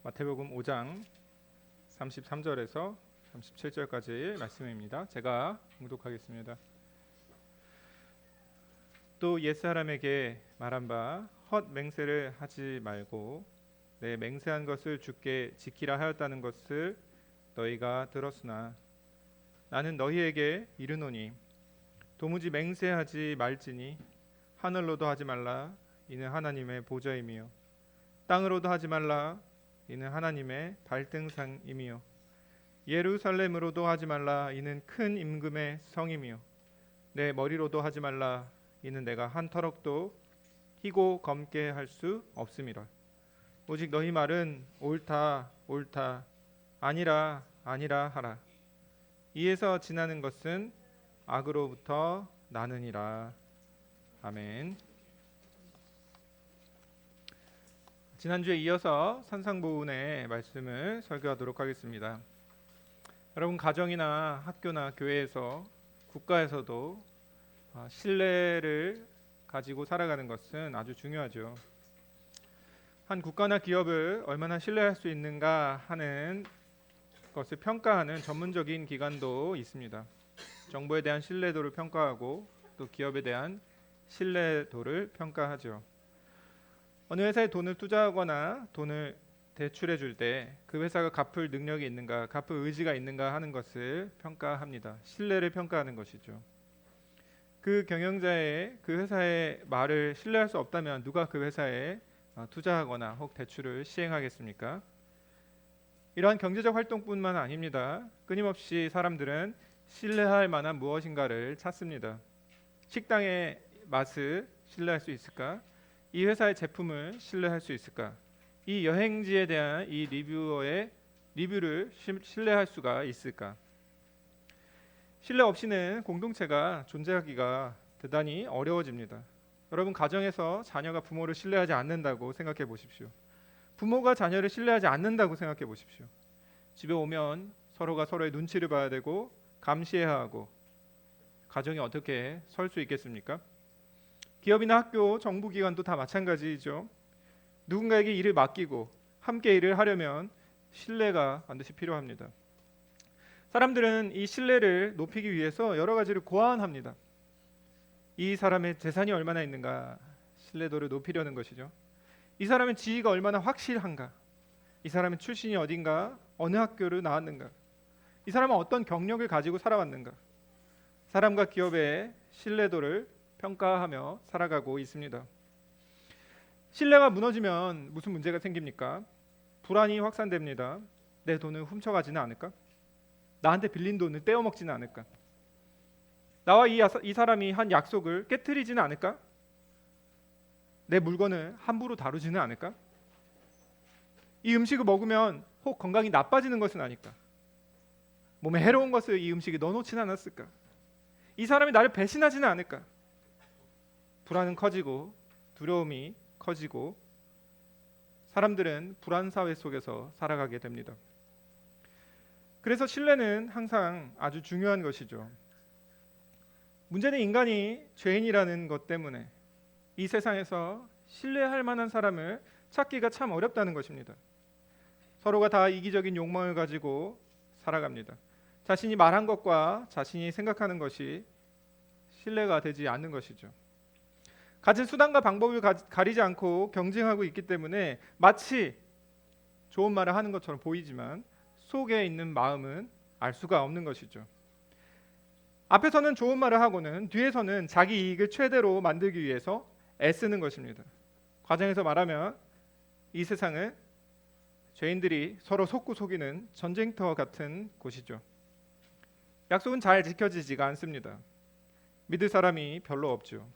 마태복음 5장 33절에서 37절까지 말씀입니다. 제가 봉독하겠습니다. 또 옛사람에게 말한 바 헛 맹세를 하지 말고 내 맹세한 것을 주께 지키라 하였다는 것을 너희가 들었으나 나는 너희에게 이르노니 도무지 맹세하지 말지니 하늘로도 하지 말라 이는 하나님의 보좌임이요 땅으로도 하지 말라 이는 하나님의 발등상임이요 예루살렘으로도 하지 말라 이는 큰 임금의 성임이요 내 머리로도 하지 말라 이는 내가 한 터럭도 희고 검게 할 수 없음이라 오직 너희 말은 옳다 옳다 아니라 아니라 하라 이에서 지나는 것은 악으로부터 나느니라. 아멘. 지난주에 이어서 산상보훈의 말씀을 설교하도록 하겠습니다. 여러분 가정이나 학교나 교회에서 국가에서도 신뢰를 가지고 살아가는 것은 아주 중요하죠. 한 국가나 기업을 얼마나 신뢰할 수 있는가 하는 것을 평가하는 전문적인 기관도 있습니다. 정부에 대한 신뢰도를 평가하고 또 기업에 대한 신뢰도를 평가하죠. 어느 회사에 돈을 투자하거나 돈을 대출해 줄 때 그 회사가 갚을 능력이 있는가, 갚을 의지가 있는가 하는 것을 평가합니다. 신뢰를 평가하는 것이죠. 그 경영자의 그 회사의 말을 신뢰할 수 없다면 누가 그 회사에 투자하거나 혹 대출을 시행하겠습니까? 이러한 경제적 활동뿐만 아닙니다. 끊임없이 사람들은 신뢰할 만한 무엇인가를 찾습니다. 식당의 맛을 신뢰할 수 있을까? 이 회사의 제품을 신뢰할 수 있을까? 이 여행지에 대한 이 리뷰어의 리뷰를 신뢰할 수가 있을까? 신뢰 없이는 공동체가 존재하기가 대단히 어려워집니다. 여러분 가정에서 자녀가 부모를 신뢰하지 않는다고 생각해 보십시오. 부모가 자녀를 신뢰하지 않는다고 생각해 보십시오. 집에 오면 서로가 서로의 눈치를 봐야 되고 감시해야 하고 가정이 어떻게 설 수 있겠습니까? 기업이나 학교, 정부기관도 다 마찬가지죠. 누군가에게 일을 맡기고 함께 일을 하려면 신뢰가 반드시 필요합니다. 사람들은 이 신뢰를 높이기 위해서 여러 가지를 고안합니다. 이 사람의 재산이 얼마나 있는가 신뢰도를 높이려는 것이죠. 이 사람의 지위가 얼마나 확실한가, 이 사람의 출신이 어딘가, 어느 학교를 나왔는가, 이 사람은 어떤 경력을 가지고 살아왔는가, 사람과 기업의 신뢰도를 평가하며 살아가고 있습니다. 신뢰가 무너지면 무슨 문제가 생깁니까? 불안이 확산됩니다. 내 돈을 훔쳐가지는 않을까? 나한테 빌린 돈을 떼어먹지는 않을까? 나와 이 사람이 한 약속을 깨트리지는 않을까? 내 물건을 함부로 다루지는 않을까? 이 음식을 먹으면 혹 건강이 나빠지는 것은 아닐까? 몸에 해로운 것을 이 음식에 넣어놓지는 않았을까? 이 사람이 나를 배신하지는 않을까? 불안은 커지고 두려움이 커지고 사람들은 불안 사회 속에서 살아가게 됩니다. 그래서 신뢰는 항상 아주 중요한 것이죠. 문제는 인간이 죄인이라는 것 때문에 이 세상에서 신뢰할 만한 사람을 찾기가 참 어렵다는 것입니다. 서로가 다 이기적인 욕망을 가지고 살아갑니다. 자신이 말한 것과 자신이 생각하는 것이 신뢰가 되지 않는 것이죠. 가진 수단과 방법을 가리지 않고 경쟁하고 있기 때문에 마치 좋은 말을 하는 것처럼 보이지만 속에 있는 마음은 알 수가 없는 것이죠. 앞에서는 좋은 말을 하고는 뒤에서는 자기 이익을 최대로 만들기 위해서 애쓰는 것입니다. 과정에서 말하면 이 세상은 죄인들이 서로 속고 속이는 전쟁터 같은 곳이죠. 약속은 잘 지켜지지가 않습니다. 믿을 사람이 별로 없죠.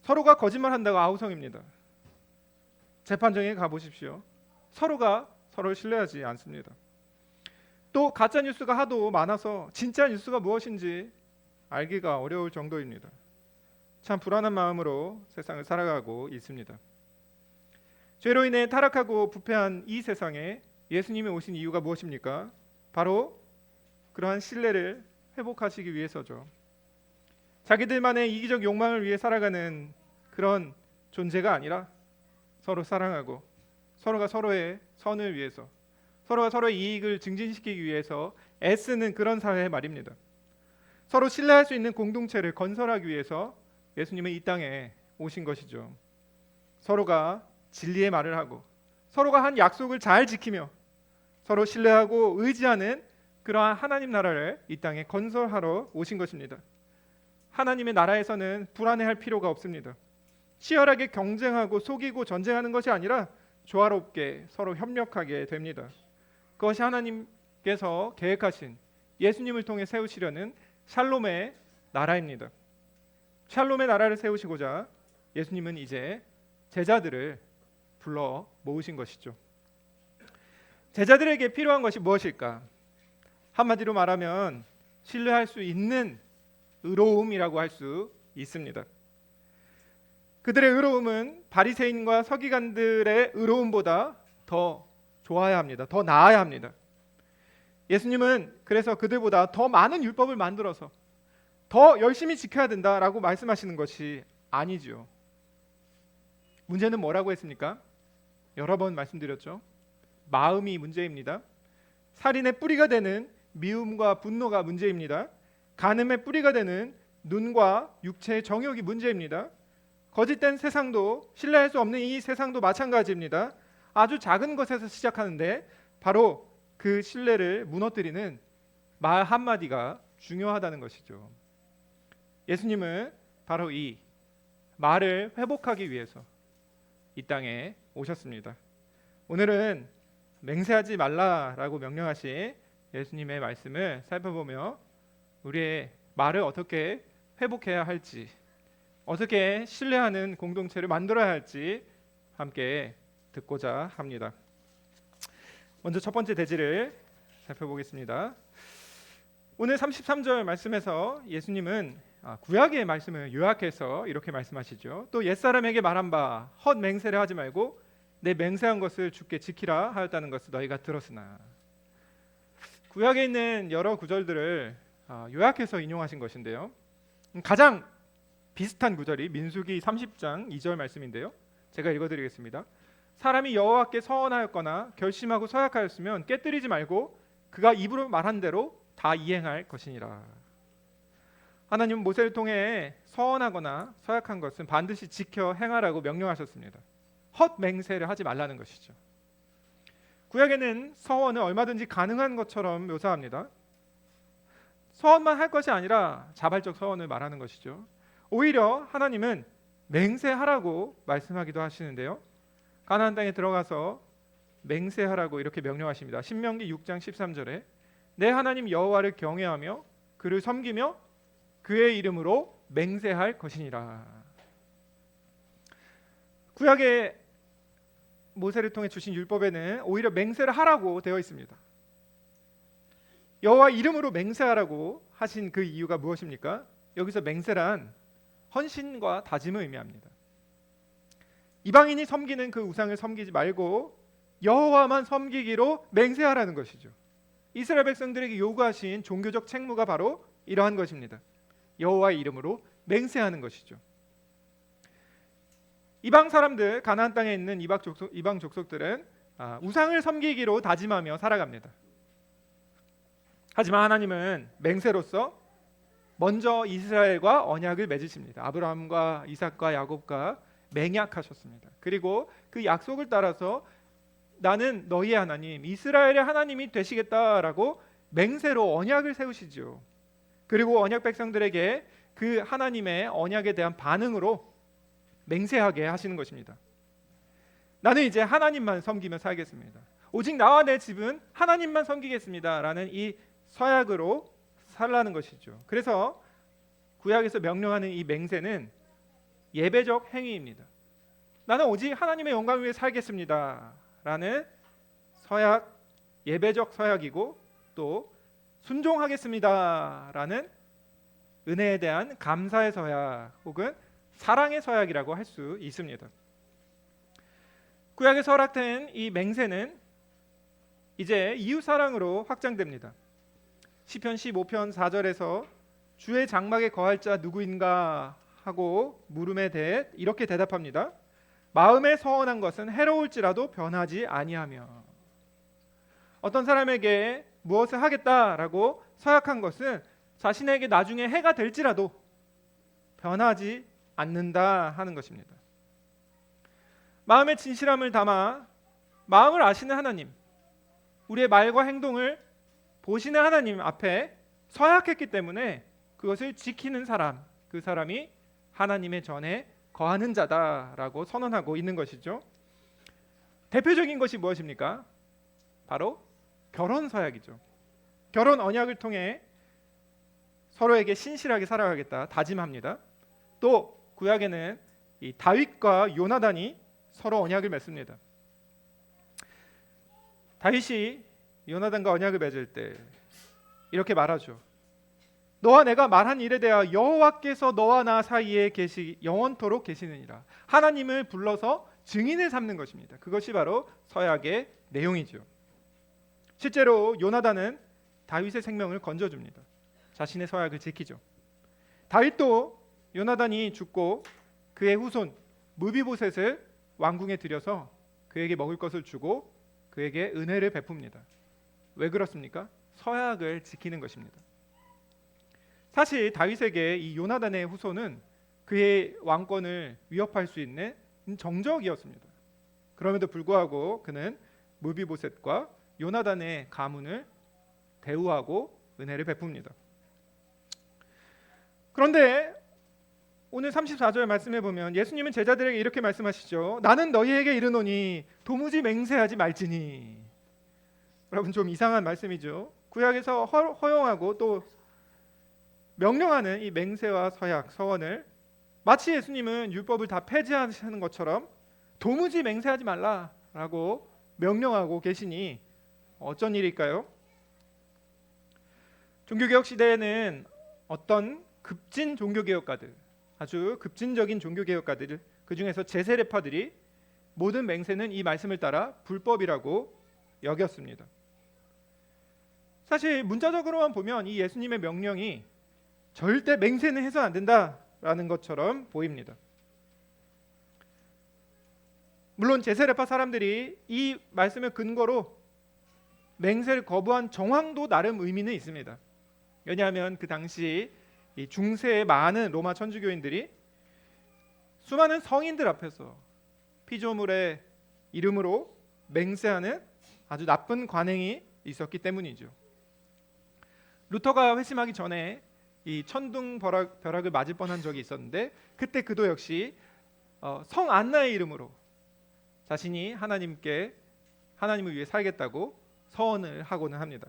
서로가 거짓말한다고 아우성입니다. 재판정에 가보십시오. 서로가 서로를 신뢰하지 않습니다. 또 가짜 뉴스가 하도 많아서 진짜 뉴스가 무엇인지 알기가 어려울 정도입니다. 참 불안한 마음으로 세상을 살아가고 있습니다. 죄로 인해 타락하고 부패한 이 세상에 예수님이 오신 이유가 무엇입니까? 바로 그러한 신뢰를 회복하시기 위해서죠. 자기들만의 이기적 욕망을 위해 살아가는 그런 존재가 아니라 서로 사랑하고 서로가 서로의 선을 위해서, 서로가 서로의 이익을 증진시키기 위해서 애쓰는 그런 사회 말입니다. 서로 신뢰할 수 있는 공동체를 건설하기 위해서 예수님은 이 땅에 오신 것이죠. 서로가 진리의 말을 하고 서로가 한 약속을 잘 지키며 서로 신뢰하고 의지하는 그러한 하나님 나라를 이 땅에 건설하러 오신 것입니다. 하나님의 나라에서는 불안해할 필요가 없습니다. 치열하게 경쟁하고 속이고 전쟁하는 것이 아니라 조화롭게 서로 협력하게 됩니다. 그것이 하나님께서 계획하신 예수님을 통해 세우시려는 샬롬의 나라입니다. 샬롬의 나라를 세우시고자 예수님은 이제 제자들을 불러 모으신 것이죠. 제자들에게 필요한 것이 무엇일까? 한마디로 말하면 신뢰할 수 있는 의로움이라고 할 수 있습니다. 그들의 의로움은 바리새인과 서기관들의 의로움보다 더 좋아야 합니다. 더 나아야 합니다. 예수님은 그래서 그들보다 더 많은 율법을 만들어서 더 열심히 지켜야 된다라고 말씀하시는 것이 아니죠. 문제는 뭐라고 했습니까? 여러 번 말씀드렸죠. 마음이 문제입니다. 살인의 뿌리가 되는 미움과 분노가 문제입니다. 간음의 뿌리가 되는 눈과 육체의 정욕이 문제입니다. 거짓된 세상도, 신뢰할 수 없는 이 세상도 마찬가지입니다. 아주 작은 것에서 시작하는데 바로 그 신뢰를 무너뜨리는 말 한마디가 중요하다는 것이죠. 예수님은 바로 이 말을 회복하기 위해서 이 땅에 오셨습니다. 오늘은 맹세하지 말라라고 명령하신 예수님의 말씀을 살펴보며 우리의 말을 어떻게 회복해야 할지, 어떻게 신뢰하는 공동체를 만들어야 할지 함께 듣고자 합니다. 먼저 첫 번째 대지를 살펴보겠습니다. 오늘 33절 말씀에서 예수님은 구약의 말씀을 요약해서 이렇게 말씀하시죠. 또 옛사람에게 말한 바 헛 맹세를 하지 말고 내 맹세한 것을 주께 지키라 하였다는 것을 너희가 들었으나. 구약에 있는 여러 구절들을 요약해서 인용하신 것인데요. 가장 비슷한 구절이 민수기 30장 2절 말씀인데요. 제가 읽어드리겠습니다. 사람이 여호와께 서원하였거나 결심하고 서약하였으면 깨뜨리지 말고 그가 입으로 말한 대로 다 이행할 것이니라. 하나님은 모세를 통해 서원하거나 서약한 것은 반드시 지켜 행하라고 명령하셨습니다. 헛 맹세를 하지 말라는 것이죠. 구약에는 서원은 얼마든지 가능한 것처럼 묘사합니다. 서원만 할 것이 아니라 자발적 서원을 말하는 것이죠. 오히려 하나님은 맹세하라고 말씀하기도 하시는데요. 가나안 땅에 들어가서 맹세하라고 이렇게 명령하십니다. 신명기 6장 13절에 내 하나님 여호와를 경외하며 그를 섬기며 그의 이름으로 맹세할 것이니라. 구약의 모세를 통해 주신 율법에는 오히려 맹세를 하라고 되어 있습니다. 여호와 이름으로 맹세하라고 하신 그 이유가 무엇입니까? 여기서 맹세란 헌신과 다짐을 의미합니다. 이방인이 섬기는 그 우상을 섬기지 말고 여호와만 섬기기로 맹세하라는 것이죠. 이스라엘 백성들에게 요구하신 종교적 책무가 바로 이러한 것입니다. 여호와의 이름으로 맹세하는 것이죠. 이방 사람들, 가나안 땅에 있는 이방 족속들은 우상을 섬기기로 다짐하며 살아갑니다. 하지만 하나님은 맹세로서 먼저 이스라엘과 언약을 맺으십니다. 아브라함과 이삭과 야곱과 맹약하셨습니다. 그리고 그 약속을 따라서 나는 너희의 하나님, 이스라엘의 하나님이 되시겠다라고 맹세로 언약을 세우시죠. 그리고 언약 백성들에게 그 하나님의 언약에 대한 반응으로 맹세하게 하시는 것입니다. 나는 이제 하나님만 섬기며 살겠습니다. 오직 나와 내 집은 하나님만 섬기겠습니다 라는 이 서약으로 살라는 것이죠. 그래서 구약에서 명령하는 이 맹세는 예배적 행위입니다. 나는 오직 하나님의 영광을 위해 살겠습니다 라는 서약, 예배적 서약이고 또 순종하겠습니다 라는 은혜에 대한 감사의 서약 혹은 사랑의 서약이라고 할 수 있습니다. 구약에서 허락된 이 맹세는 이제 이웃 사랑으로 확장됩니다. 시편 15편 4절에서 주의 장막에 거할 자 누구인가 하고 물음에 대해 이렇게 대답합니다. 마음에 서원한 것은 해로울지라도 변하지 아니하며. 어떤 사람에게 무엇을 하겠다라고 서약한 것은 자신에게 나중에 해가 될지라도 변하지 않는다 하는 것입니다. 마음의 진실함을 담아 마음을 아시는 하나님, 우리의 말과 행동을 보시는 하나님 앞에 서약했기 때문에 그것을 지키는 사람, 그 사람이 하나님의 전에 거하는 자다라고 선언하고 있는 것이죠. 대표적인 것이 무엇입니까? 바로 결혼 서약이죠. 결혼 언약을 통해 서로에게 신실하게 살아가겠다 다짐합니다. 또 구약에는 이 다윗과 요나단이 서로 언약을 맺습니다. 다윗이 요나단과 언약을 맺을 때 이렇게 말하죠. 너와 내가 말한 일에 대하여 여호와께서 너와 나 사이에 영원토록 계시느니라. 하나님을 불러서 증인을 삼는 것입니다. 그것이 바로 서약의 내용이죠. 실제로 요나단은 다윗의 생명을 건져줍니다. 자신의 서약을 지키죠. 다윗도 요나단이 죽고 그의 후손 무비보셋을 왕궁에 들여서 그에게 먹을 것을 주고 그에게 은혜를 베풉니다. 왜 그렇습니까? 서약을 지키는 것입니다. 사실 다윗에게 이 요나단의 후손은 그의 왕권을 위협할 수 있는 정적이었습니다. 그럼에도 불구하고 그는 무비보셋과 요나단의 가문을 대우하고 은혜를 베풉니다. 그런데 오늘 34절 말씀해 보면 예수님은 제자들에게 이렇게 말씀하시죠. 나는 너희에게 이르노니 도무지 맹세하지 말지니. 여러분, 좀 이상한 말씀이죠. 구약에서 허용하고 또 명령하는 이 맹세와 서약, 서원을 마치 예수님은 율법을 다 폐지하시는 것처럼 도무지 맹세하지 말라라고 명령하고 계시니 어쩐 일일까요? 종교개혁 시대에는 어떤 급진 종교개혁가들, 아주 급진적인 종교개혁가들, 그 중에서 제세례파들이 모든 맹세는 이 말씀을 따라 불법이라고 여겼습니다. 사실 문자적으로만 보면 이 예수님의 명령이 절대 맹세는 해서는 안 된다라는 것처럼 보입니다. 물론 제세례파 사람들이 이 말씀을 근거로 맹세를 거부한 정황도 나름 의미는 있습니다. 왜냐하면 그 당시 이 중세의 많은 로마 천주교인들이 수많은 성인들 앞에서 피조물의 이름으로 맹세하는 아주 나쁜 관행이 있었기 때문이죠. 루터가 회심하기 전에 이 천둥벼락을 맞을 뻔한 적이 있었는데 그때 그도 역시 성 안나의 이름으로 자신이 하나님을 위해 살겠다고 서원을 하고는 합니다.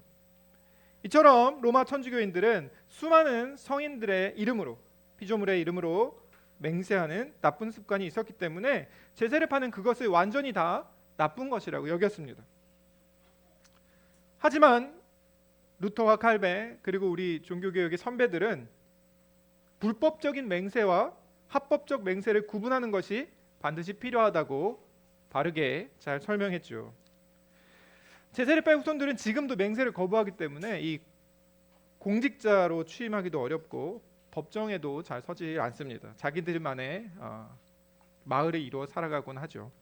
이처럼 로마 천주교인들은 수많은 성인들의 이름으로, 피조물의 이름으로 맹세하는 나쁜 습관이 있었기 때문에 제세례파는 그것을 완전히 다 나쁜 것이라고 여겼습니다. 하지만 루터와 칼베 그리고 우리 종교개혁의 선배들은 불법적인 맹세와 합법적 맹세를 구분하는 것이 반드시 필요하다고 바르게 잘 설명했죠. 제세례파의 후손들은 지금도 맹세를 거부하기 때문에 이 공직자로 취임하기도 어렵고 법정에도 잘 서지 않습니다. 자기들만의 마을을 이루어 살아가곤 하죠.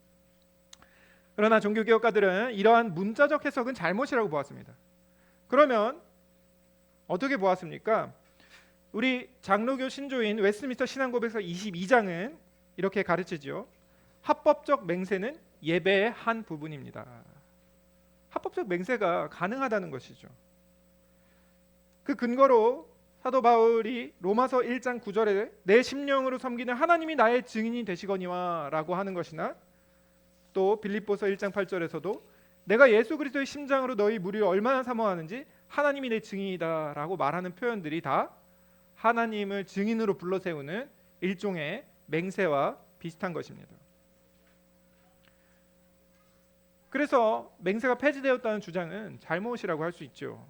그러나 종교개혁가들은 이러한 문자적 해석은 잘못이라고 보았습니다. 그러면 어떻게 보았습니까? 우리 장로교 신조인 웨스트민스터 신앙고백서 22장은 이렇게 가르치죠. 합법적 맹세는 예배의 한 부분입니다. 합법적 맹세가 가능하다는 것이죠. 그 근거로 사도 바울이 로마서 1장 9절에 내 심령으로 섬기는 하나님이 나의 증인이 되시거니와 라고 하는 것이나 또 빌립보서 1장 8절에서도 내가 예수 그리스도의 심장으로 너희 무리를 얼마나 사모하는지 하나님이 내 증인이다 라고 말하는 표현들이 다 하나님을 증인으로 불러세우는 일종의 맹세와 비슷한 것입니다. 그래서 맹세가 폐지되었다는 주장은 잘못이라고 할 수 있죠.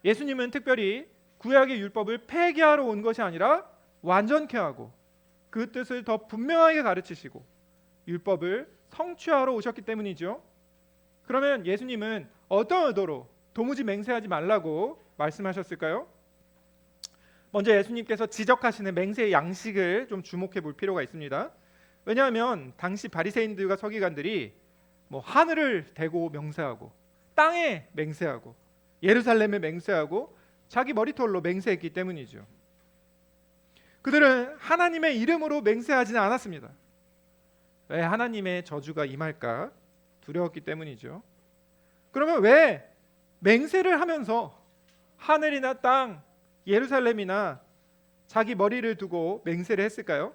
예수님은 특별히 구약의 율법을 폐기하러 온 것이 아니라 완전케 하고 그 뜻을 더 분명하게 가르치시고 율법을 성취하러 오셨기 때문이죠. 그러면 예수님은 어떤 의도로 도무지 맹세하지 말라고 말씀하셨을까요? 먼저 예수님께서 지적하시는 맹세의 양식을 좀 주목해 볼 필요가 있습니다. 왜냐하면 당시 바리새인들과 서기관들이 뭐 하늘을 대고 맹세하고 땅에 맹세하고 예루살렘에 맹세하고 자기 머리털로 맹세했기 때문이죠. 그들은 하나님의 이름으로 맹세하지는 않았습니다. 왜? 하나님의 저주가 임할까 두려웠기 때문이죠. 그러면 왜 맹세를 하면서 하늘이나 땅, 예루살렘이나 자기 머리를 두고 맹세를 했을까요?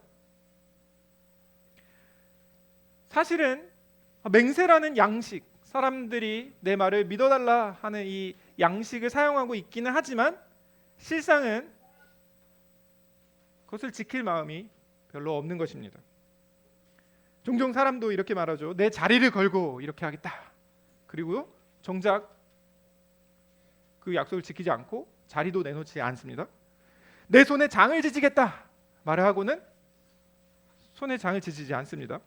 사실은 맹세라는 양식, 사람들이 내 말을 믿어달라 하는 이 양식을 사용하고 있기는 하지만 실상은 그것을 지킬 마음이 별로 없는 것입니다. 종종 사람도 이렇게 말하죠. 내 자리를 걸고 이렇게 하겠다. 그리고 정작 그 약속을 지키지 않고 자리도 내놓지 않습니다. 내 손에 장을 지지겠다 말을 하고는 손에 장을 지지지 않습니다.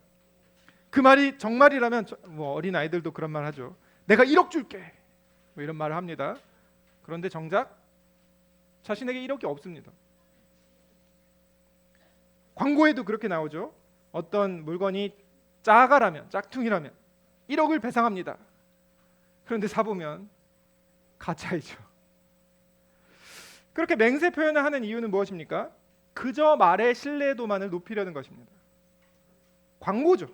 그 말이 정말이라면 뭐 어린 아이들도 그런 말 하죠. 내가 1억 줄게 뭐 이런 말을 합니다. 그런데 정작 자신에게 1억이 없습니다. 광고에도 그렇게 나오죠. 어떤 물건이 짜가라면, 짝퉁이라면 1억을 배상합니다. 그런데 사보면 가짜이죠. 그렇게 맹세 표현을 하는 이유는 무엇입니까? 그저 말의 신뢰도만을 높이려는 것입니다. 광고죠.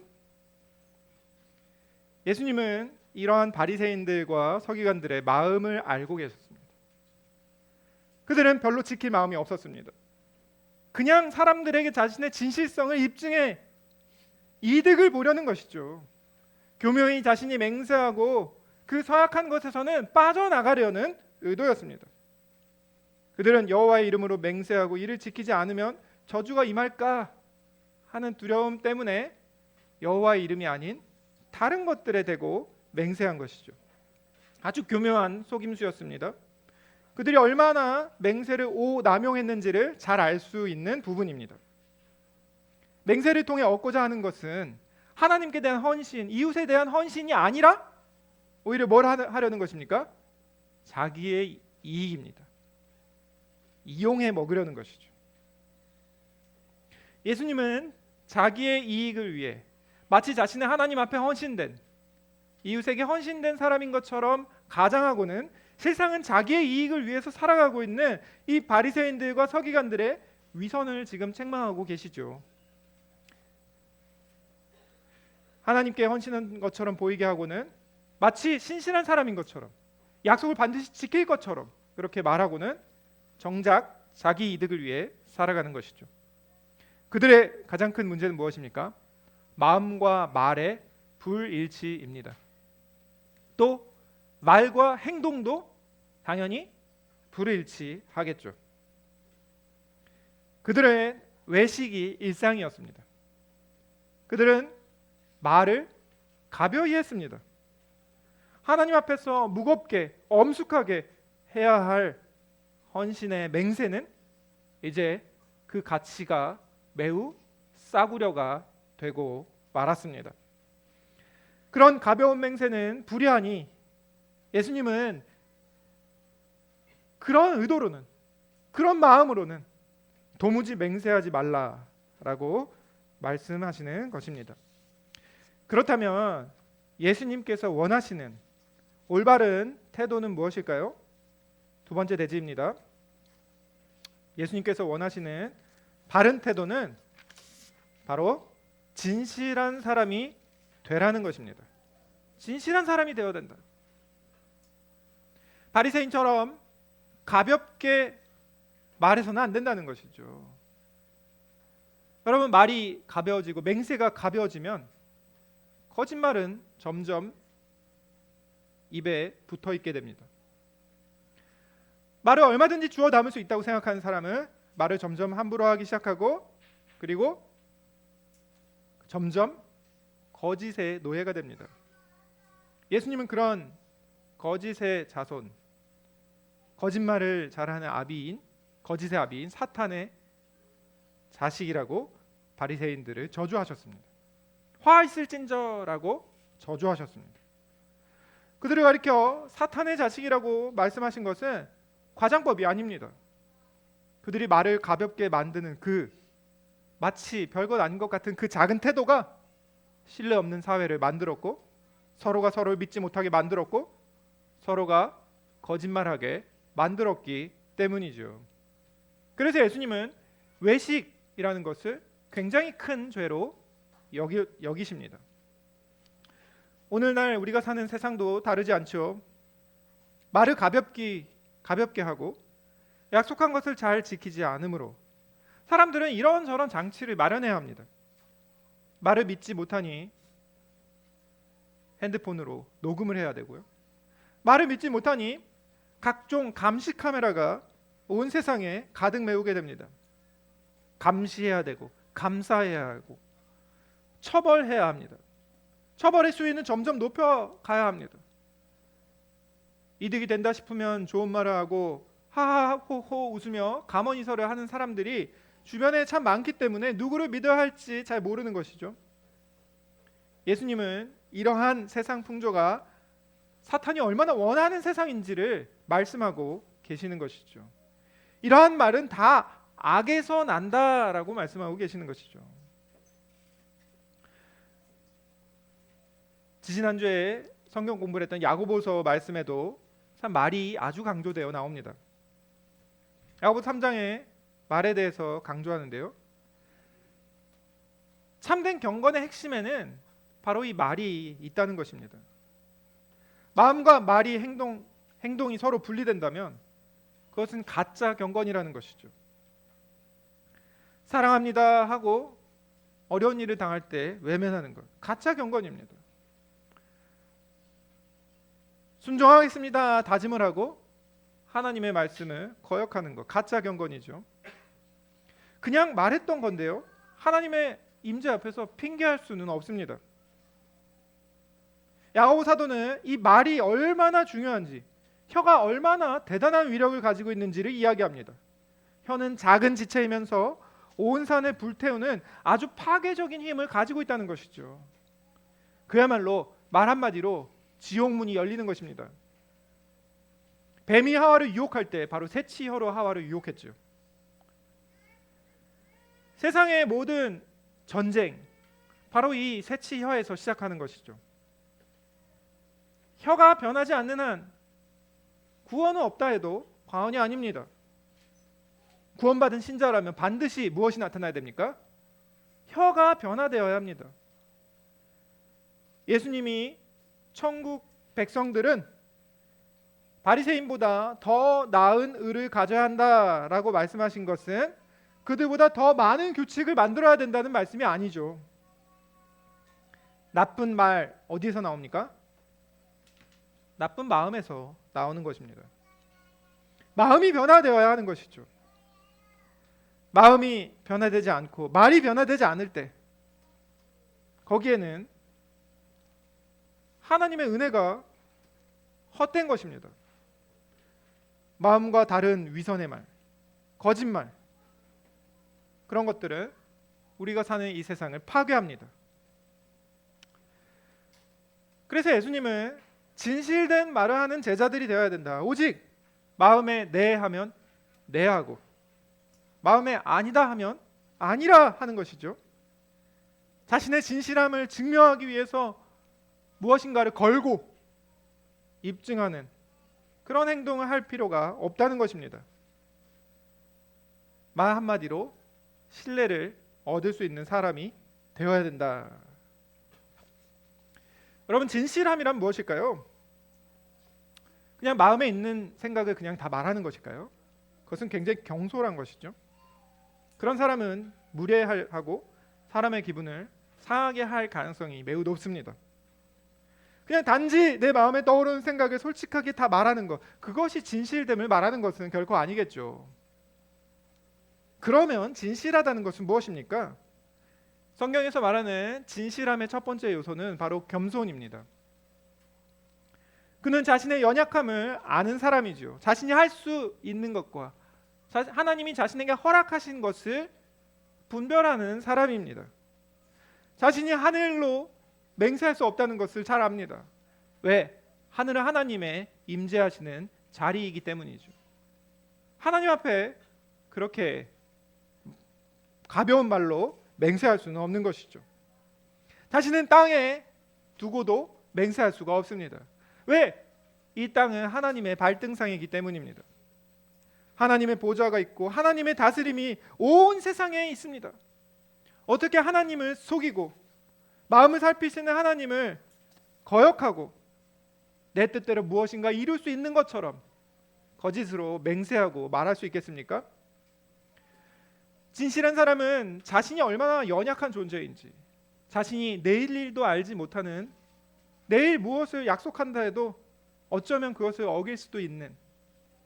예수님은 이러한 바리새인들과 서기관들의 마음을 알고 계셨습니다. 그들은 별로 지킬 마음이 없었습니다. 그냥 사람들에게 자신의 진실성을 입증해 이득을 보려는 것이죠. 교묘히 자신이 맹세하고 그 서약한 것에서는 빠져나가려는 의도였습니다. 그들은 여호와의 이름으로 맹세하고 이를 지키지 않으면 저주가 임할까 하는 두려움 때문에 여호와의 이름이 아닌 다른 것들에 대고 맹세한 것이죠. 아주 교묘한 속임수였습니다. 그들이 얼마나 맹세를 오남용했는지를 잘 알 수 있는 부분입니다. 맹세를 통해 얻고자 하는 것은 하나님께 대한 헌신, 이웃에 대한 헌신이 아니라 오히려 뭘 하려는 것입니까? 자기의 이익입니다. 이용해 먹으려는 것이죠. 예수님은 자기의 이익을 위해 마치 자신의 하나님 앞에 헌신된, 이웃에게 헌신된 사람인 것처럼 가장하고는 세상은 자기의 이익을 위해서 살아가고 있는 이 바리새인들과 서기관들의 위선을 지금 책망하고 계시죠. 하나님께 헌신한 것처럼 보이게 하고는 마치 신실한 사람인 것처럼, 약속을 반드시 지킬 것처럼 그렇게 말하고는 정작 자기 이득을 위해 살아가는 것이죠. 그들의 가장 큰 문제는 무엇입니까? 마음과 말의 불일치입니다. 또 말과 행동도 당연히 불일치하겠죠. 그들의 외식이 일상이었습니다. 그들은 말을 가벼이 했습니다. 하나님 앞에서 무겁게 엄숙하게 해야 할 헌신의 맹세는 이제 그 가치가 매우 싸구려가 되고 말았습니다. 그런 가벼운 맹세는 불의하니 예수님은 그런 의도로는, 그런 마음으로는 도무지 맹세하지 말라라고 말씀하시는 것입니다. 그렇다면 예수님께서 원하시는 올바른 태도는 무엇일까요? 두 번째 대지입니다. 예수님께서 원하시는 바른 태도는 바로 진실한 사람이 되라는 것입니다. 진실한 사람이 되어야 된다. 바리새인처럼 가볍게 말해서는 안 된다는 것이죠. 여러분, 말이 가벼워지고 맹세가 가벼워지면 거짓말은 점점 입에 붙어 있게 됩니다. 말을 얼마든지 주워 담을 수 있다고 생각하는 사람은 말을 점점 함부로 하기 시작하고, 그리고 점점 거짓의 노예가 됩니다. 예수님은 그런 거짓의 자손, 거짓말을 잘하는 아비인, 거짓의 아비인 사탄의 자식이라고 바리새인들을 저주하셨습니다. 화 있을진저라고 저주하셨습니다. 그들을 가리켜 사탄의 자식이라고 말씀하신 것은 과장법이 아닙니다. 그들이 말을 가볍게 만드는 그 마치 별것 아닌 것 같은 그 작은 태도가 신뢰 없는 사회를 만들었고, 서로가 서로를 믿지 못하게 만들었고, 서로가 거짓말하게 만들었기 때문이죠. 그래서 예수님은 외식이라는 것을 굉장히 큰 죄로 여기십니다. 오늘날 우리가 사는 세상도 다르지 않죠. 말을 가볍게 하고 약속한 것을 잘 지키지 않으므로 사람들은 이런저런 장치를 마련해야 합니다. 말을 믿지 못하니 핸드폰으로 녹음을 해야 되고요. 말을 믿지 못하니 각종 감시 카메라가 온 세상에 가득 메우게 됩니다. 감시해야 되고 감사해야 하고 처벌해야 합니다. 처벌의 수위는 점점 높여가야 합니다. 이득이 된다 싶으면 좋은 말을 하고 하하호호 웃으며 감언이설을 하는 사람들이 주변에 참 많기 때문에 누구를 믿어야 할지 잘 모르는 것이죠. 예수님은 이러한 세상 풍조가 사탄이 얼마나 원하는 세상인지를 말씀하고 계시는 것이죠. 이러한 말은 다 악에서 난다라고 말씀하고 계시는 것이죠. 지지난주에 성경 공부를 했던 야고보서 말씀에도 참 말이 아주 강조되어 나옵니다. 야고보 3장에 말에 대해서 강조하는데요. 참된 경건의 핵심에는 바로 이 말이 있다는 것입니다. 마음과 말이 행동이 서로 분리된다면 그것은 가짜 경건이라는 것이죠. 사랑합니다 하고 어려운 일을 당할 때 외면하는 것, 가짜 경건입니다. 순종하겠습니다 다짐을 하고 하나님의 말씀을 거역하는 것, 가짜 경건이죠. 그냥 말했던 건데요, 하나님의 임재 앞에서 핑계할 수는 없습니다. 야고보 사도는 이 말이 얼마나 중요한지, 혀가 얼마나 대단한 위력을 가지고 있는지를 이야기합니다. 혀는 작은 지체이면서 온 산을 불태우는 아주 파괴적인 힘을 가지고 있다는 것이죠. 그야말로 말 한마디로 지옥문이 열리는 것입니다. 뱀이 하와를 유혹할 때 바로 새치혀로 하와를 유혹했죠. 세상의 모든 전쟁, 바로 이 새치혀에서 시작하는 것이죠. 혀가 변하지 않는 한 구원은 없다 해도 과언이 아닙니다. 구원받은 신자라면 반드시 무엇이 나타나야 됩니까? 혀가 변화되어야 합니다. 예수님이 천국 백성들은 바리새인보다 더 나은 의를 가져야 한다라고 말씀하신 것은 그들보다 더 많은 규칙을 만들어야 된다는 말씀이 아니죠. 나쁜 말 어디서 나옵니까? 나쁜 마음에서 나오는 것입니다. 마음이 변화되어야 하는 것이죠. 마음이 변화되지 않고 말이 변화되지 않을 때 거기에는 하나님의 은혜가 헛된 것입니다. 마음과 다른 위선의 말, 거짓말, 그런 것들은 우리가 사는 이 세상을 파괴합니다. 그래서 예수님은 진실된 말을 하는 제자들이 되어야 된다. 오직 마음에 네 하면 네 하고 마음에 아니다 하면 아니라 하는 것이죠. 자신의 진실함을 증명하기 위해서 무엇인가를 걸고 입증하는 그런 행동을 할 필요가 없다는 것입니다. 말 한마디로 신뢰를 얻을 수 있는 사람이 되어야 된다. 여러분, 진실함이란 무엇일까요? 그냥 마음에 있는 생각을 그냥 다 말하는 것일까요? 그것은 굉장히 경솔한 것이죠. 그런 사람은 무례하고 사람의 기분을 상하게 할 가능성이 매우 높습니다. 그냥 단지 내 마음에 떠오르는 생각을 솔직하게 다 말하는 것, 그것이 진실됨을 말하는 것은 결코 아니겠죠. 그러면 진실하다는 것은 무엇입니까? 성경에서 말하는 진실함의 첫 번째 요소는 바로 겸손입니다. 그는 자신의 연약함을 아는 사람이죠. 자신이 할 수 있는 것과 하나님이 자신에게 허락하신 것을 분별하는 사람입니다. 자신이 하늘로 맹세할 수 없다는 것을 잘 압니다. 왜? 하늘은 하나님의 임재하시는 자리이기 때문이죠. 하나님 앞에 그렇게 가벼운 말로 맹세할 수는 없는 것이죠. 자신은 땅에 두고도 맹세할 수가 없습니다. 왜? 이 땅은 하나님의 발등상이기 때문입니다. 하나님의 보좌가 있고 하나님의 다스림이 온 세상에 있습니다. 어떻게 하나님을 속이고 마음을 살피시는 하나님을 거역하고 내 뜻대로 무엇인가 이룰 수 있는 것처럼 거짓으로 맹세하고 말할 수 있겠습니까? 진실한 사람은 자신이 얼마나 연약한 존재인지, 자신이 내일 일도 알지 못하는, 내일 무엇을 약속한다 해도 어쩌면 그것을 어길 수도 있는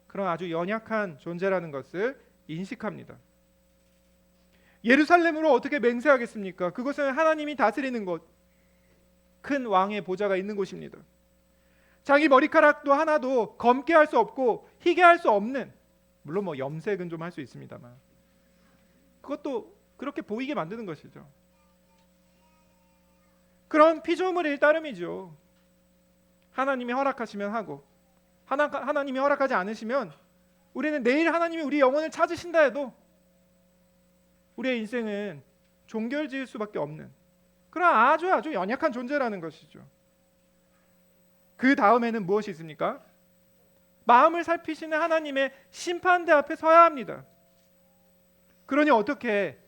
그런 아주 연약한 존재라는 것을 인식합니다. 예루살렘으로 어떻게 맹세하겠습니까? 그것은 하나님이 다스리는 곳, 큰 왕의 보좌가 있는 곳입니다. 자기 머리카락도 하나도 검게 할 수 없고 희게 할 수 없는, 물론 뭐 염색은 좀 할 수 있습니다만 그것도 그렇게 보이게 만드는 것이죠. 그런 피조물일 따름이죠. 하나님이 허락하시면 하고 하나님이 허락하지 않으시면 우리는 내일 하나님이 우리 영혼을 찾으신다 해도 우리의 인생은 종결지을 수밖에 없는 그런 아주 연약한 존재라는 것이죠. 그 다음에는 무엇이 있습니까? 마음을 살피시는 하나님의 심판대 앞에 서야 합니다. 그러니 어떻게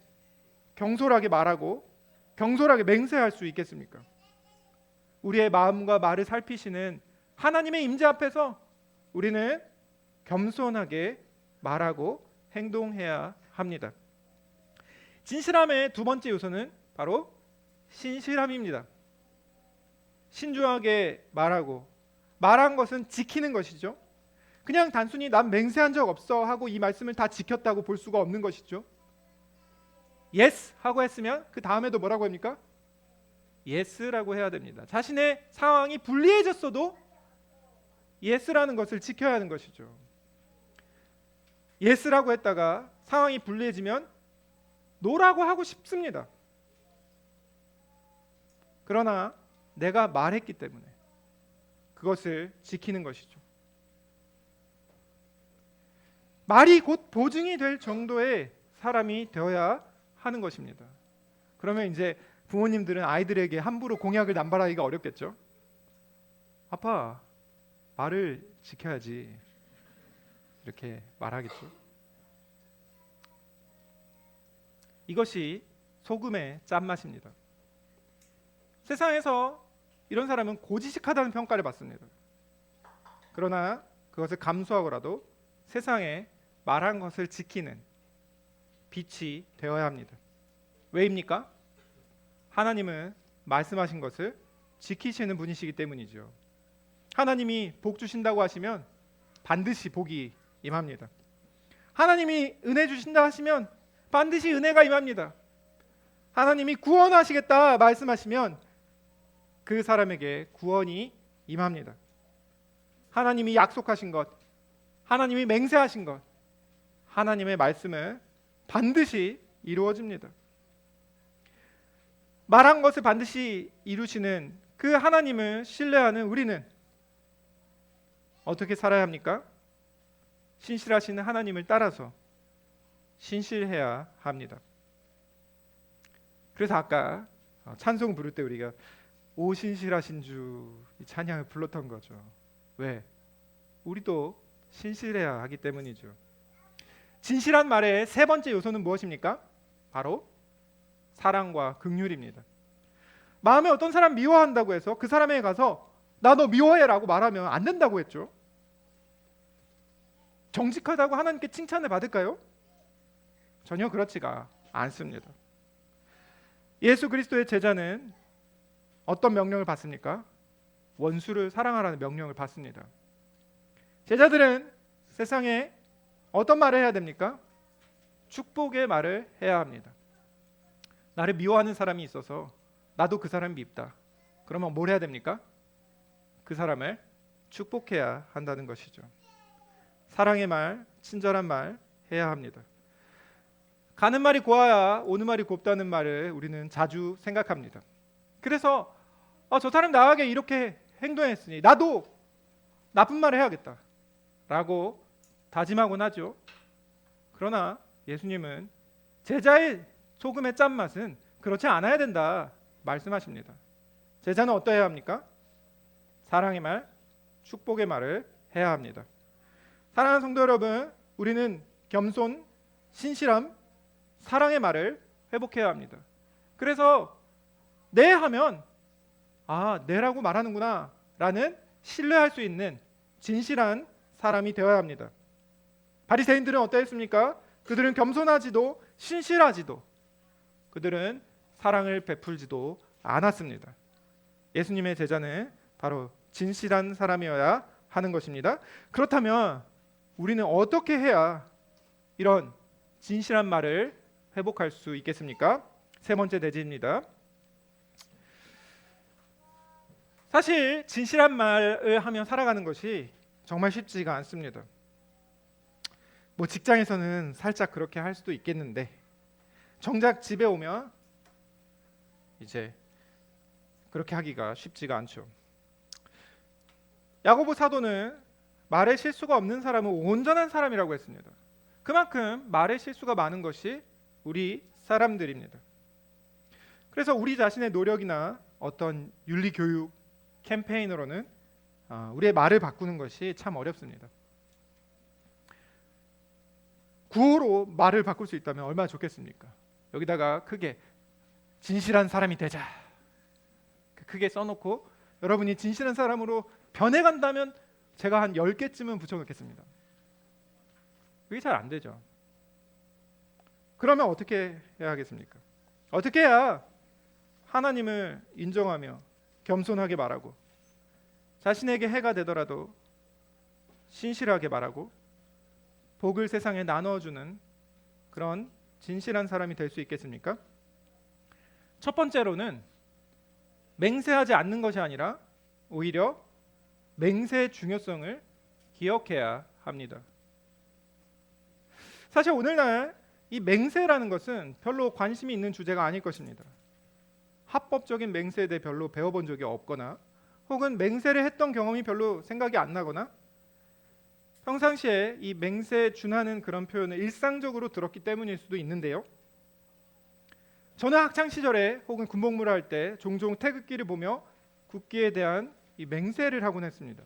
경솔하게 말하고 경솔하게 맹세할 수 있겠습니까? 우리의 마음과 말을 살피시는 하나님의 임재 앞에서 우리는 겸손하게 말하고 행동해야 합니다. 진실함의 두 번째 요소는 바로 신실함입니다. 신중하게 말하고 말한 것은 지키는 것이죠. 그냥 단순히 난 맹세한 적 없어 하고 이 말씀을 다 지켰다고 볼 수가 없는 것이죠. yes 하고 했으면 그 다음에도 뭐라고 합니까? yes라고 해야 됩니다. 자신의 상황이 불리해졌어도 yes라는 것을 지켜야 하는 것이죠. yes라고 했다가 상황이 불리해지면 no라고 하고 싶습니다. 그러나 내가 말했기 때문에 그것을 지키는 것이죠. 말이 곧 보증이 될 정도의 사람이 되어야 하는 것입니다. 그러면 이제 부모님들은 아이들에게 함부로 공약을 남발하기가 어렵겠죠. 아빠, 말을 지켜야지. 이렇게 말하겠죠. 이것이 소금의 짠맛입니다. 세상에서 이런 사람은 고지식하다는 평가를 받습니다. 그러나 그것을 감수하고라도 세상에 말한 것을 지키는 빛이 되어야 합니다. 왜입니까? 하나님은 말씀하신 것을 지키시는 분이시기 때문이죠. 하나님이 복 주신다고 하시면 반드시 복이 임합니다. 하나님이 은혜 주신다 하시면 반드시 은혜가 임합니다. 하나님이 구원하시겠다 말씀하시면 그 사람에게 구원이 임합니다. 하나님이 약속하신 것, 하나님이 맹세하신 것, 하나님의 말씀은 반드시 이루어집니다. 말한 것을 반드시 이루시는 그 하나님을 신뢰하는 우리는 어떻게 살아야 합니까? 신실하시는 하나님을 따라서 신실해야 합니다. 그래서 아까 찬송 부를 때 우리가 오 신실하신 주 이 찬양을 불렀던 거죠. 왜? 우리도 신실해야 하기 때문이죠. 진실한 말의 세 번째 요소는 무엇입니까? 바로 사랑과 긍휼입니다. 마음에 어떤 사람 미워한다고 해서 그 사람에게 가서 나 너 미워해라고 말하면 안 된다고 했죠. 정직하다고 하나님께 칭찬을 받을까요? 전혀 그렇지가 않습니다. 예수 그리스도의 제자는 어떤 명령을 받습니까? 원수를 사랑하라는 명령을 받습니다. 제자들은 세상에 어떤 말을 해야 됩니까? 축복의 말을 해야 합니다. 나를 미워하는 사람이 있어서 나도 그 사람이 밉다. 그러면 뭘 해야 됩니까? 그 사람을 축복해야 한다는 것이죠. 사랑의 말, 친절한 말 해야 합니다. 가는 말이 고와야 오는 말이 곱다는 말을 우리는 자주 생각합니다. 그래서 저 사람 나에게 이렇게 행동했으니 나도 나쁜 말을 해야겠다 라고 다짐하곤 하죠. 그러나 예수님은 제자의 소금의 짠맛은 그렇지 않아야 된다 말씀하십니다. 제자는 어떠해야 합니까? 사랑의 말, 축복의 말을 해야 합니다. 사랑하는 성도 여러분, 우리는 겸손, 신실함, 사랑의 말을 회복해야 합니다. 그래서 네 하면 네라고 말하는구나 라는 신뢰할 수 있는 진실한 사람이 되어야 합니다. 바리새인들은 어떠했습니까? 그들은 겸손하지도 신실하지도 그들은 사랑을 베풀지도 않았습니다. 예수님의 제자는 바로 진실한 사람이어야 하는 것입니다. 그렇다면 우리는 어떻게 해야 이런 진실한 말을 회복할 수 있겠습니까? 세 번째 내지입니다. 사실 진실한 말을 하며 살아가는 것이 정말 쉽지가 않습니다. 직장에서는 살짝 그렇게 할 수도 있겠는데 정작 집에 오면 이제 그렇게 하기가 쉽지가 않죠. 야고보 사도는 말에 실수가 없는 사람은 온전한 사람이라고 했습니다. 그만큼 말에 실수가 많은 것이 우리 사람들입니다. 그래서 우리 자신의 노력이나 어떤 윤리교육 캠페인으로는 우리의 말을 바꾸는 것이 참 어렵습니다. 구호로 말을 바꿀 수 있다면 얼마나 좋겠습니까? 여기다가 크게 진실한 사람이 되자 크게 써놓고 여러분이 진실한 사람으로 변해간다면 제가 한 10개쯤은 붙여놓겠습니다. 그게 잘 안 되죠. 그러면 어떻게 해야 하겠습니까? 어떻게 해야 하나님을 인정하며 겸손하게 말하고 자신에게 해가 되더라도 신실하게 말하고 복을 세상에 나눠주는 그런 진실한 사람이 될 수 있겠습니까? 첫 번째로는 맹세하지 않는 것이 아니라 오히려 맹세의 중요성을 기억해야 합니다. 사실 오늘날 이 맹세라는 것은 별로 관심이 있는 주제가 아닐 것입니다. 합법적인 맹세에 대해 별로 배워본 적이 없거나 혹은 맹세를 했던 경험이 별로 생각이 안 나거나 평상시에 이 맹세에 준하는 그런 표현을 일상적으로 들었기 때문일 수도 있는데요. 저는 학창 시절에 혹은 군복무를 할 때 종종 태극기를 보며 국기에 대한 이 맹세를 하곤 했습니다.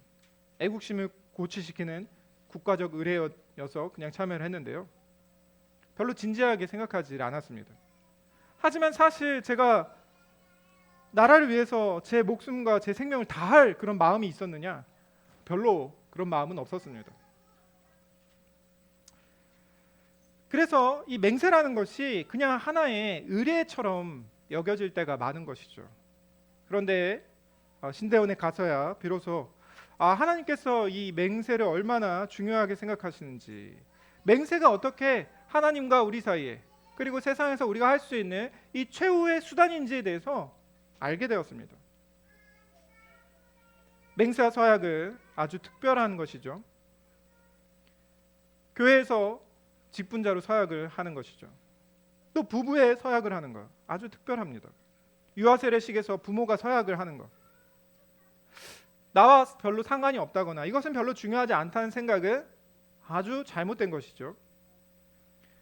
애국심을 고취시키는 국가적 의례여서 그냥 참여를 했는데요. 별로 진지하게 생각하지 않았습니다. 하지만 사실 제가 나라를 위해서 제 목숨과 제 생명을 다할 그런 마음이 있었느냐? 별로 그런 마음은 없었습니다. 그래서 이 맹세라는 것이 그냥 하나의 의례처럼 여겨질 때가 많은 것이죠. 그런데 신대원에 가서야 비로소 하나님께서 이 맹세를 얼마나 중요하게 생각하시는지, 맹세가 어떻게 하나님과 우리 사이에 그리고 세상에서 우리가 할 수 있는 이 최후의 수단인지에 대해서 알게 되었습니다. 맹세와 서약은 아주 특별한 것이죠. 교회에서 직분자로 서약을 하는 것이죠. 또 부부의 서약을 하는 것 아주 특별합니다. 유아세례식에서 부모가 서약을 하는 것, 나와 별로 상관이 없다거나 이것은 별로 중요하지 않다는 생각은 아주 잘못된 것이죠.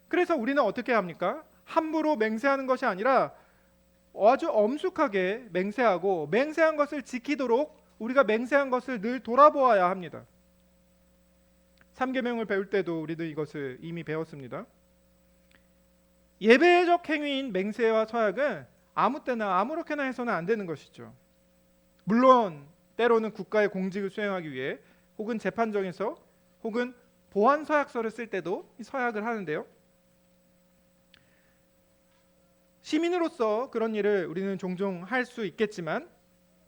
그래서 우리는 어떻게 합니까? 함부로 맹세하는 것이 아니라 아주 엄숙하게 맹세하고 맹세한 것을 지키도록 우리가 맹세한 것을 늘 돌아보아야 합니다. 3계명을 배울 때도 우리도 이것을 이미 배웠습니다. 예배적 행위인 맹세와 서약은 아무 때나 아무렇게나 해서는 안 되는 것이죠. 물론 때로는 국가의 공직을 수행하기 위해 혹은 재판정에서 혹은 보안 서약서를 쓸 때도 이 서약을 하는데요. 시민으로서 그런 일을 우리는 종종 할 수 있겠지만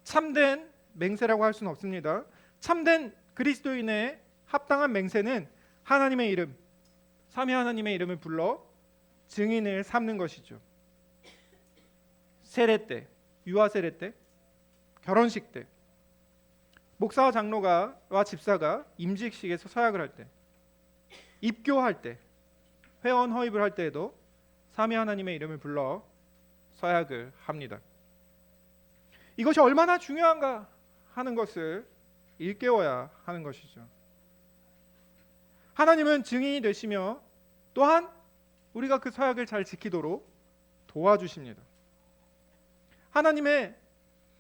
참된 맹세라고 할 수는 없습니다. 참된 그리스도인의 합당한 맹세는 하나님의 이름, 삼위 하나님의 이름을 불러 증인을 삼는 것이죠. 세례 때, 유아 세례 때, 결혼식 때, 목사와 장로가와 집사가 임직식에서 서약을 할 때, 입교할 때, 회원 허입을 할 때에도 삼위 하나님의 이름을 불러 서약을 합니다. 이것이 얼마나 중요한가 하는 것을 일깨워야 하는 것이죠. 하나님은 증인이 되시며 또한 우리가 그 서약을 잘 지키도록 도와주십니다. 하나님의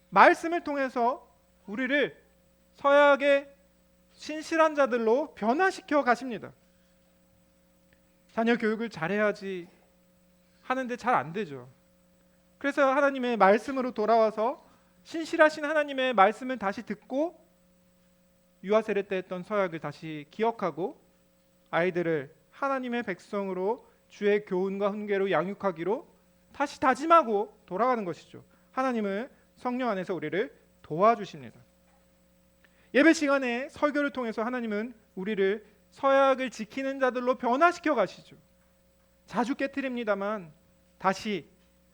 말씀을 통해서 우리를 서약의 신실한 자들로 변화시켜 가십니다. 자녀 교육을 잘해야지 하는데 잘 안 되죠. 그래서 하나님의 말씀으로 돌아와서 신실하신 하나님의 말씀을 다시 듣고 유아 세례 때 했던 서약을 다시 기억하고 아이들을 하나님의 백성으로 주의 교훈과 훈계로 양육하기로 다시 다짐하고 돌아가는 것이죠. 하나님은 성령 안에서 우리를 도와주십니다. 예배 시간에 설교를 통해서 하나님은 우리를 서약을 지키는 자들로 변화시켜 가시죠. 자주 깨트립니다만 다시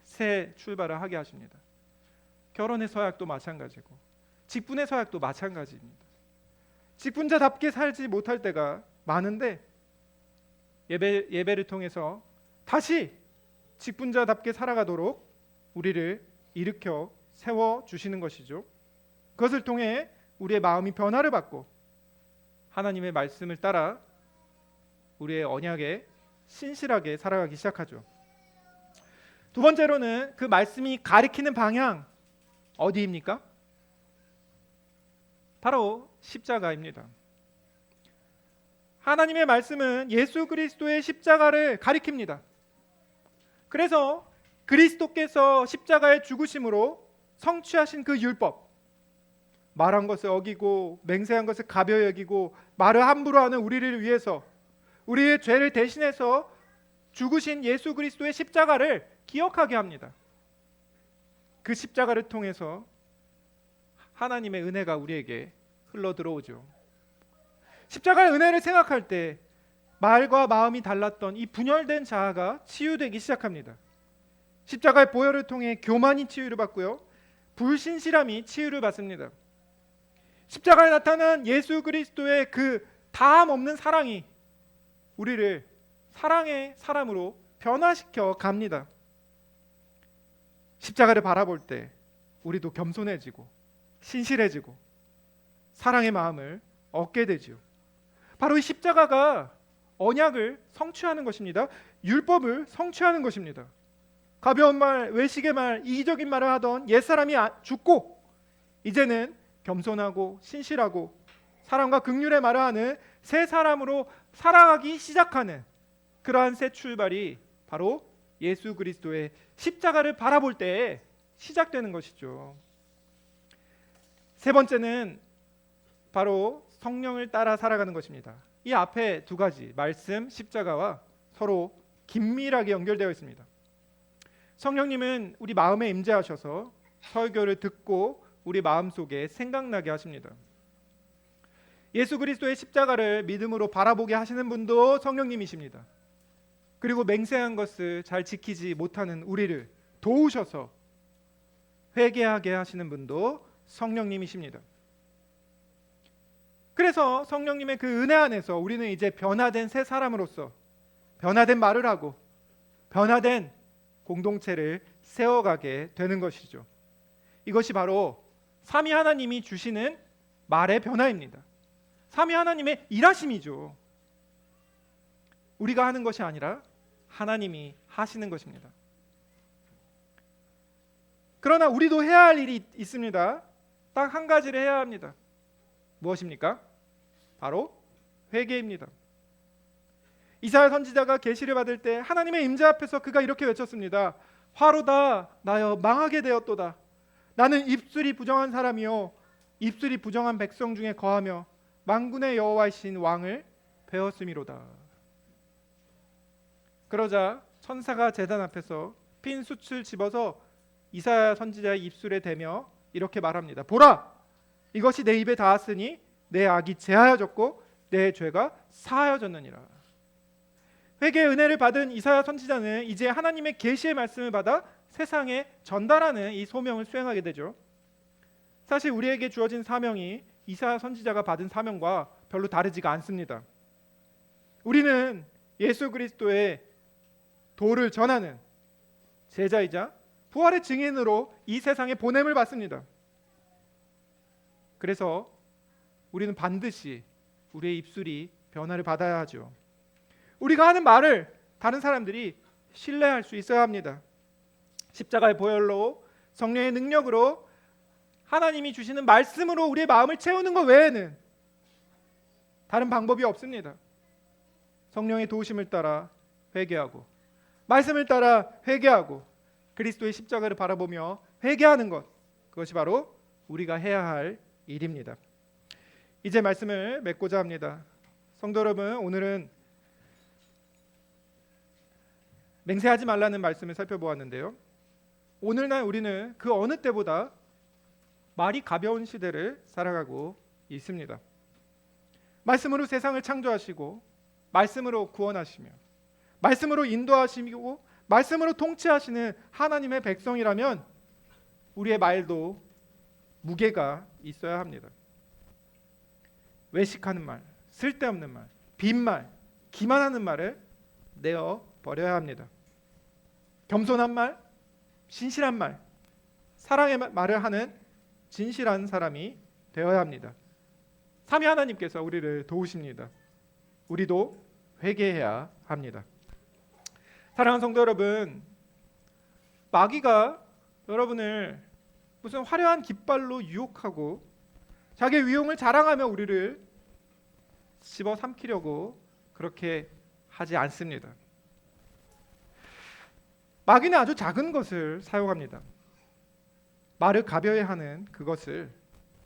새 출발을 하게 하십니다. 결혼의 서약도 마찬가지고 직분의 서약도 마찬가지입니다. 직분자답게 살지 못할 때가 많은데 예배를 통해서 다시 직분자답게 살아가도록 우리를 일으켜 세워주시는 것이죠. 그것을 통해 우리의 마음이 변화를 받고 하나님의 말씀을 따라 우리의 언약에 신실하게 살아가기 시작하죠. 두 번째로는 그 말씀이 가리키는 방향 어디입니까? 바로 십자가입니다. 하나님의 말씀은 예수 그리스도의 십자가를 가리킵니다. 그래서 그리스도께서 십자가의 죽으심으로 성취하신 그 율법, 말한 것을 어기고 맹세한 것을 가벼이 여기고 말을 함부로 하는 우리를 위해서 우리의 죄를 대신해서 죽으신 예수 그리스도의 십자가를 기억하게 합니다. 그 십자가를 통해서 하나님의 은혜가 우리에게 흘러 들어오죠. 십자가의 은혜를 생각할 때 말과 마음이 달랐던 이 분열된 자아가 치유되기 시작합니다. 십자가의 보혈을 통해 교만이 치유를 받고요, 불신실함이 치유를 받습니다. 십자가에 나타난 예수 그리스도의 그 다함 없는 사랑이 우리를 사랑의 사람으로 변화시켜 갑니다. 십자가를 바라볼 때 우리도 겸손해지고 신실해지고 사랑의 마음을 얻게 되지요. 바로 이 십자가가 언약을 성취하는 것입니다. 율법을 성취하는 것입니다. 가벼운 말, 외식의 말, 이기적인 말을 하던 옛사람이 죽고 이제는 겸손하고 신실하고 사랑과 긍휼의 말을 하는 새 사람으로 살아가기 시작하는 그러한 새 출발이 바로 예수 그리스도의 십자가를 바라볼 때 시작되는 것이죠. 세 번째는 바로 성령을 따라 살아가는 것입니다. 이 앞에 두 가지 말씀, 십자가와 서로 긴밀하게 연결되어 있습니다. 성령님은 우리 마음에 임재하셔서 설교를 듣고 우리 마음속에 생각나게 하십니다. 예수 그리스도의 십자가를 믿음으로 바라보게 하시는 분도 성령님이십니다. 그리고 맹세한 것을 잘 지키지 못하는 우리를 도우셔서 회개하게 하시는 분도 성령님이십니다. 그래서 성령님의 그 은혜 안에서 우리는 이제 변화된 새 사람으로서 변화된 말을 하고 변화된 공동체를 세워가게 되는 것이죠. 이것이 바로 삼위 하나님이 주시는 말의 변화입니다. 삼위 하나님의 일하심이죠. 우리가 하는 것이 아니라 하나님이 하시는 것입니다. 그러나 우리도 해야 할 일이 있습니다. 딱 한 가지를 해야 합니다. 무엇입니까? 바로 회개입니다. 이사야 선지자가 계시를 받을 때 하나님의 임재 앞에서 그가 이렇게 외쳤습니다. 화로다 나여 망하게 되었도다. 나는 입술이 부정한 사람이요 입술이 부정한 백성 중에 거하며 만군의 여호와이신 왕을 배웠음이로다. 그러자 천사가 제단 앞에서 핀 숯을 집어서 이사야 선지자의 입술에 대며 이렇게 말합니다. 보라, 이것이 내 입에 닿았으니 내 악이 제하여졌고 내 죄가 사하여졌느니라. 회개의 은혜를 받은 이사야 선지자는 이제 하나님의 계시의 말씀을 받아 세상에 전달하는 이 소명을 수행하게 되죠. 사실 우리에게 주어진 사명이 이사야 선지자가 받은 사명과 별로 다르지가 않습니다. 우리는 예수 그리스도의 도를 전하는 제자이자 부활의 증인으로 이 세상에 보냄을 받습니다. 그래서 우리는 반드시 우리의 입술이 변화를 받아야 하죠. 우리가 하는 말을 다른 사람들이 신뢰할 수 있어야 합니다. 십자가의 보혈로 성령의 능력으로 하나님이 주시는 말씀으로 우리의 마음을 채우는 것 외에는 다른 방법이 없습니다. 성령의 도우심을 따라 회개하고 말씀을 따라 회개하고 그리스도의 십자가를 바라보며 회개하는 것, 그것이 바로 우리가 해야 할 일입니다. 이제 말씀을 맺고자 합니다. 성도 여러분, 오늘은 맹세하지 말라는 말씀을 살펴보았는데요. 오늘날 우리는 그 어느 때보다 말이 가벼운 시대를 살아가고 있습니다. 말씀으로 세상을 창조하시고 말씀으로 구원하시며 말씀으로 인도하시고 말씀으로 통치하시는 하나님의 백성이라면 우리의 말도 무게가 있어야 합니다. 외식하는 말, 쓸데없는 말, 빈말, 기만하는 말을 내어 버려야 합니다. 겸손한 말, 신실한 말, 사랑의 말을 하는 진실한 사람이 되어야 합니다. 삼위 하나님께서 우리를 도우십니다. 우리도 회개해야 합니다. 사랑하는 성도 여러분, 마귀가 여러분을 무슨 화려한 깃발로 유혹하고 자기의 위용을 자랑하며 우리를 집어삼키려고 그렇게 하지 않습니다. 마귀는 아주 작은 것을 사용합니다. 말을 가벼이 하는 그것을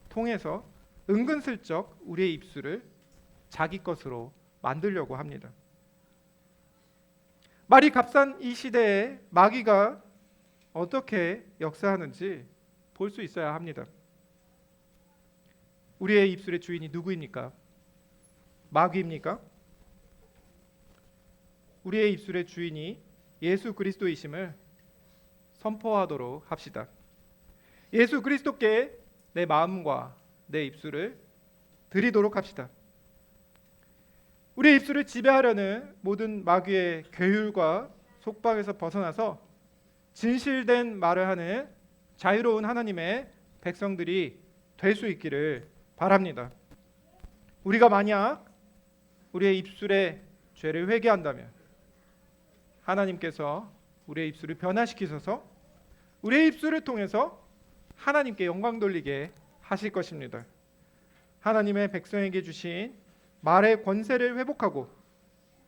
통해서 은근슬쩍 우리의 입술을 자기 것으로 만들려고 합니다. 말이 값싼 이 시대에 마귀가 어떻게 역사하는지 볼 수 있어야 합니다. 우리의 입술의 주인이 누구입니까? 마귀입니까? 우리의 입술의 주인이 예수 그리스도이심을 선포하도록 합시다. 예수 그리스도께 내 마음과 내 입술을 드리도록 합시다. 우리의 입술을 지배하려는 모든 마귀의 괴율과 속박에서 벗어나서 진실된 말을 하는 자유로운 하나님의 백성들이 될 수 있기를 바랍니다. 우리가 만약 우리의 입술의 죄를 회개한다면 하나님께서 우리의 입술을 변화시키셔서 우리의 입술을 통해서 하나님께 영광 돌리게 하실 것입니다. 하나님의 백성에게 주신 말의 권세를 회복하고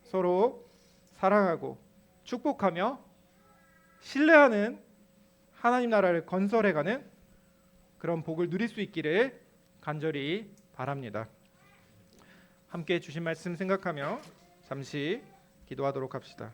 서로 사랑하고 축복하며 신뢰하는 하나님 나라를 건설해가는 그런 복을 누릴 수 있기를 간절히 바랍니다. 함께 주신 말씀 생각하며 잠시 기도하도록 합시다.